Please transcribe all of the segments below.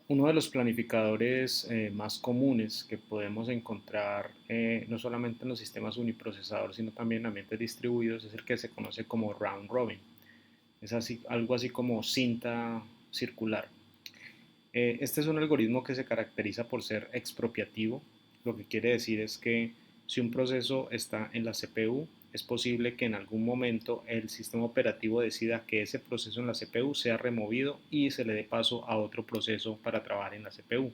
Uno de los planificadores más comunes que podemos encontrar no solamente en los sistemas uniprocesadores, sino también en ambientes distribuidos, es el que se conoce como round robin. Es así, algo así como cinta circular. Este es un algoritmo que se caracteriza por ser expropiativo. Lo que quiere decir es que si un proceso está en la CPU, es posible que en algún momento el sistema operativo decida que ese proceso en la CPU sea removido y se le dé paso a otro proceso para trabajar en la CPU.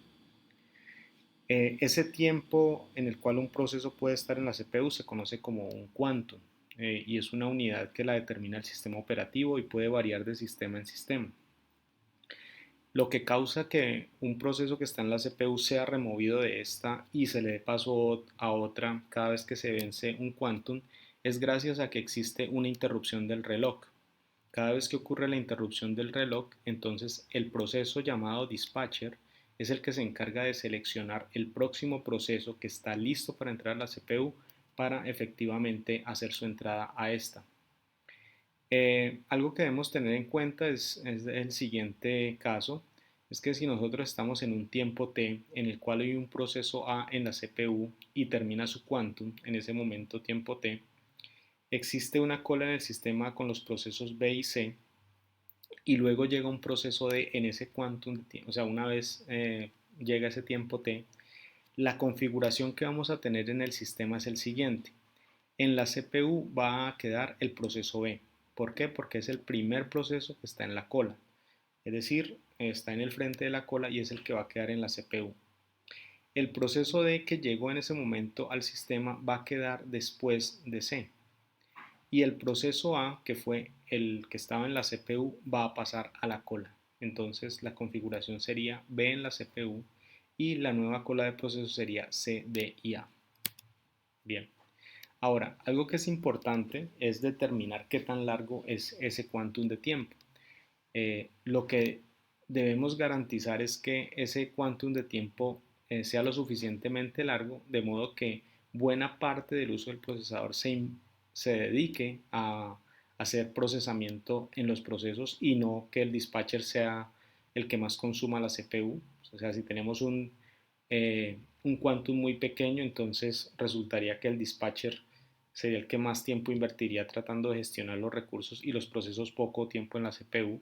Ese tiempo en el cual un proceso puede estar en la CPU se conoce como un quantum, y es una unidad que la determina el sistema operativo y puede variar de sistema en sistema. Lo que causa que un proceso que está en la CPU sea removido de esta y se le dé paso a otra cada vez que se vence un quantum es gracias a que existe una interrupción del reloj. Cada vez que ocurre la interrupción del reloj, entonces el proceso llamado dispatcher es el que se encarga de seleccionar el próximo proceso que está listo para entrar a la CPU para efectivamente hacer su entrada a esta. Algo que debemos tener en cuenta es el siguiente caso, es que si nosotros estamos en un tiempo t en el cual hay un proceso A en la CPU y termina su quantum en ese momento tiempo t, existe una cola en el sistema con los procesos B y C y luego llega un proceso D en ese quantum de tiempo, o sea, una vez llega ese tiempo t, la configuración que vamos a tener en el sistema es el siguiente. En la CPU va a quedar el proceso B. ¿Por qué? Porque es el primer proceso que está en la cola. Es decir, está en el frente de la cola y es el que va a quedar en la CPU. El proceso D que llegó en ese momento al sistema va a quedar después de C. Y el proceso A, que fue el que estaba en la CPU, va a pasar a la cola. Entonces la configuración sería B en la CPU y la nueva cola de procesos sería C, D y A. Bien. Ahora, algo que es importante es determinar qué tan largo es ese quantum de tiempo. Lo que debemos garantizar es que ese quantum de tiempo sea lo suficientemente largo, de modo que buena parte del uso del procesador se dedique a hacer procesamiento en los procesos y no que el dispatcher sea el que más consuma la CPU. O sea, si tenemos un quantum muy pequeño, entonces resultaría que el dispatcher sería el que más tiempo invertiría tratando de gestionar los recursos y los procesos poco tiempo en la CPU.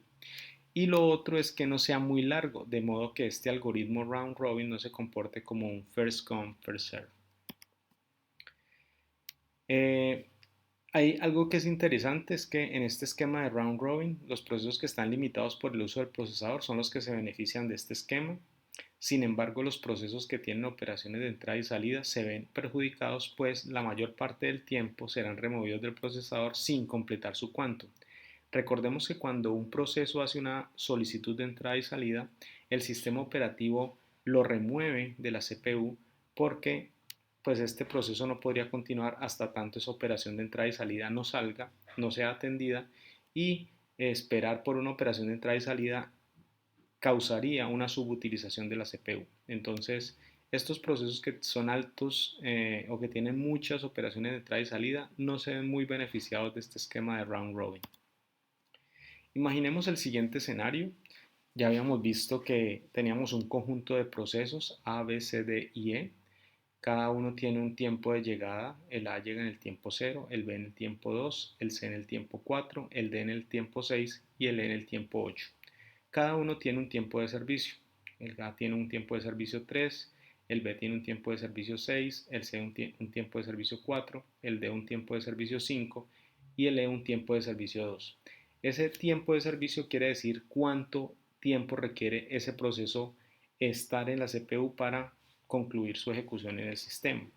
Y lo otro es que no sea muy largo, de modo que este algoritmo round robin no se comporte como un first come, first serve. Eh, Hay algo que es interesante, es que en este esquema de round robin, los procesos que están limitados por el uso del procesador son los que se benefician de este esquema. Sin embargo, los procesos que tienen operaciones de entrada y salida se ven perjudicados, pues la mayor parte del tiempo serán removidos del procesador sin completar su quantum. Recordemos que cuando un proceso hace una solicitud de entrada y salida, el sistema operativo lo remueve de la CPU porque pues este proceso no podría continuar hasta tanto esa operación de entrada y salida no salga, no sea atendida y esperar por una operación de entrada y salida causaría una subutilización de la CPU. Entonces, estos procesos que son altos o que tienen muchas operaciones de entrada y salida no se ven muy beneficiados de este esquema de round robin. Imaginemos el siguiente escenario. Ya habíamos visto que teníamos un conjunto de procesos A, B, C, D y E. Cada uno tiene un tiempo de llegada. El A llega en el tiempo 0, el B en el tiempo 2, el C en el tiempo 4, el D en el tiempo 6 y el E en el tiempo 8. Cada uno tiene un tiempo de servicio. El A tiene un tiempo de servicio 3, el B tiene un tiempo de servicio 6, el C un tiempo de servicio 4, el D un tiempo de servicio 5 y el E un tiempo de servicio 2. Ese tiempo de servicio quiere decir cuánto tiempo requiere ese proceso estar en la CPU para concluir su ejecución en el sistema.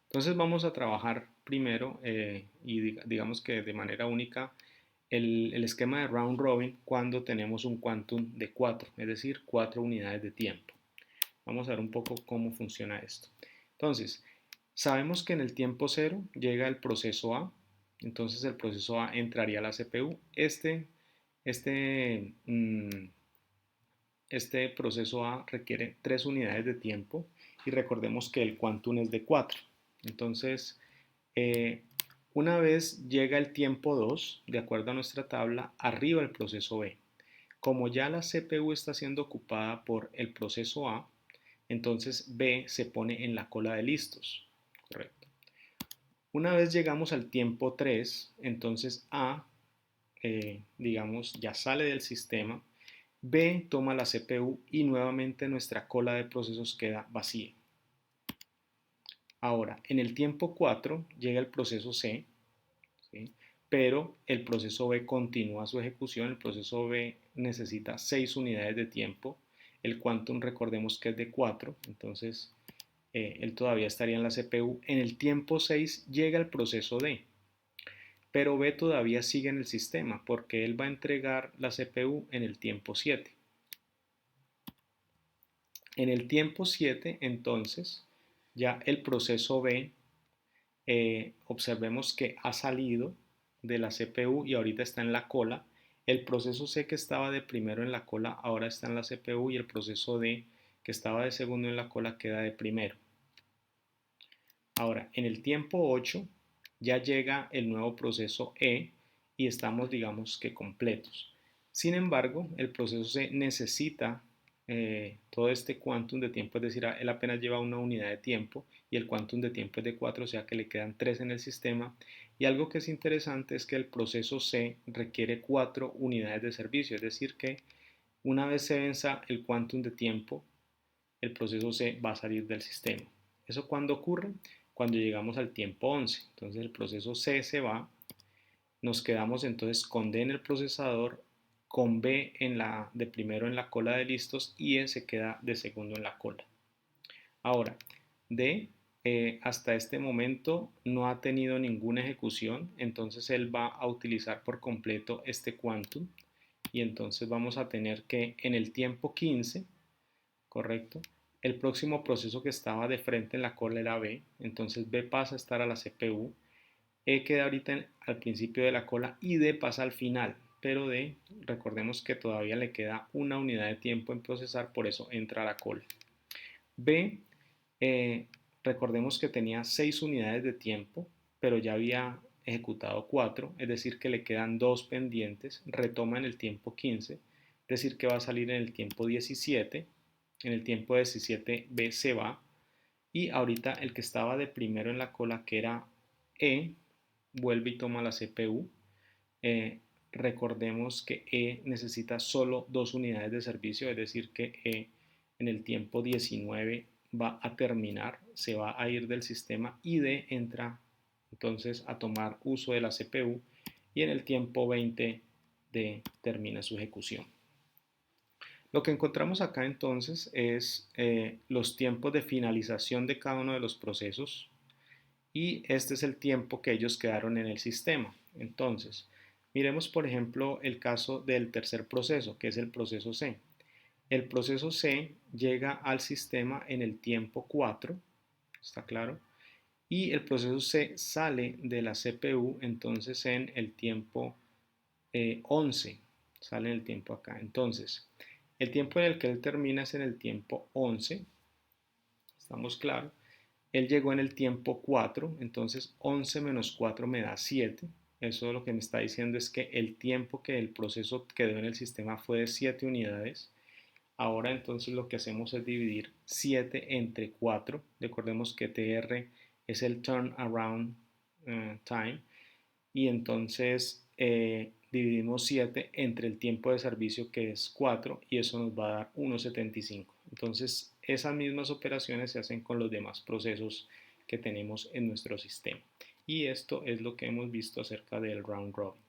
Entonces vamos a trabajar primero y digamos que de manera única el esquema de round robin cuando tenemos un quantum de 4, es decir, 4 unidades de tiempo. Vamos a ver un poco cómo funciona esto. Entonces, sabemos que en el tiempo 0 llega el proceso A, entonces el proceso A entraría a la CPU. Este, mm, este proceso A requiere 3 unidades de tiempo y recordemos que el quantum es de 4. Entonces, eh, una vez llega el tiempo 2, de acuerdo a nuestra tabla, arriba el proceso B. Como ya la CPU está siendo ocupada por el proceso A, entonces B se pone en la cola de listos. Correcto. Una vez llegamos al tiempo 3, entonces A, digamos, ya sale del sistema, B toma la CPU y nuevamente nuestra cola de procesos queda vacía. Ahora, en el tiempo 4 llega el proceso C, ¿sí? Pero el proceso B continúa su ejecución. El proceso B necesita 6 unidades de tiempo. El quantum recordemos que es de 4, entonces él todavía estaría en la CPU. En el tiempo 6 llega el proceso D, pero B todavía sigue en el sistema porque él va a entregar la CPU en el tiempo 7. En el tiempo 7, entonces, ya el proceso B, observemos que ha salido de la CPU y ahorita está en la cola. El proceso C que estaba de primero en la cola ahora está en la CPU y el proceso D que estaba de segundo en la cola queda de primero. Ahora, en el tiempo 8 ya llega el nuevo proceso E y estamos, digamos que completos. Sin embargo, el proceso C necesita todo este quantum de tiempo, es decir, él apenas lleva una unidad de tiempo y el quantum de tiempo es de 4, o sea que le quedan 3 en el sistema. Y algo que es interesante es que el proceso C requiere 4 unidades de servicio, es decir que una vez se venza el quantum de tiempo, el proceso C va a salir del sistema. ¿Eso cuándo ocurre? Cuando llegamos al tiempo 11. Entonces el proceso C se va, nos quedamos entonces con D en el procesador, con B de primero en la cola de listos y E se queda de segundo en la cola. Ahora, D hasta este momento no ha tenido ninguna ejecución, entonces él va a utilizar por completo este quantum y entonces vamos a tener que en el tiempo 15, ¿correcto? El próximo proceso que estaba de frente en la cola era B, entonces B pasa a estar a la CPU, E queda ahorita al principio de la cola y D pasa al final, pero D, recordemos que todavía le queda una unidad de tiempo en procesar, por eso entra a la cola. B, eh, recordemos que tenía 6 unidades de tiempo, pero ya había ejecutado 4, es decir que le quedan 2 pendientes, retoma en el tiempo 15, es decir que va a salir en el tiempo 17, en el tiempo 17 B se va y ahorita el que estaba de primero en la cola que era E vuelve y toma la CPU. Eh, Recordemos que E necesita solo 2 unidades de servicio, es decir que E en el tiempo 19 va a terminar, se va a ir del sistema y D entra entonces a tomar uso de la CPU y en el tiempo 20 D termina su ejecución. Lo que encontramos acá entonces es los tiempos de finalización de cada uno de los procesos y este es el tiempo que ellos quedaron en el sistema. Entonces, miremos por ejemplo el caso del tercer proceso, que es el proceso C. El proceso C llega al sistema en el tiempo 4, ¿está claro? Y el proceso C sale de la CPU entonces en el tiempo 11, sale en el tiempo acá. Entonces, el tiempo en el que él termina es en el tiempo 11, ¿estamos claros? Él llegó en el tiempo 4, entonces 11 menos 4 me da 7. Eso lo que me está diciendo es que el tiempo que el proceso quedó en el sistema fue de 7 unidades. Ahora entonces lo que hacemos es dividir 7 entre 4. Recordemos que TR es el turnaround time. Y entonces dividimos 7 entre el tiempo de servicio que es 4 y eso nos va a dar 1,75. Entonces esas mismas operaciones se hacen con los demás procesos que tenemos en nuestro sistema. Y esto es lo que hemos visto acerca del round robin.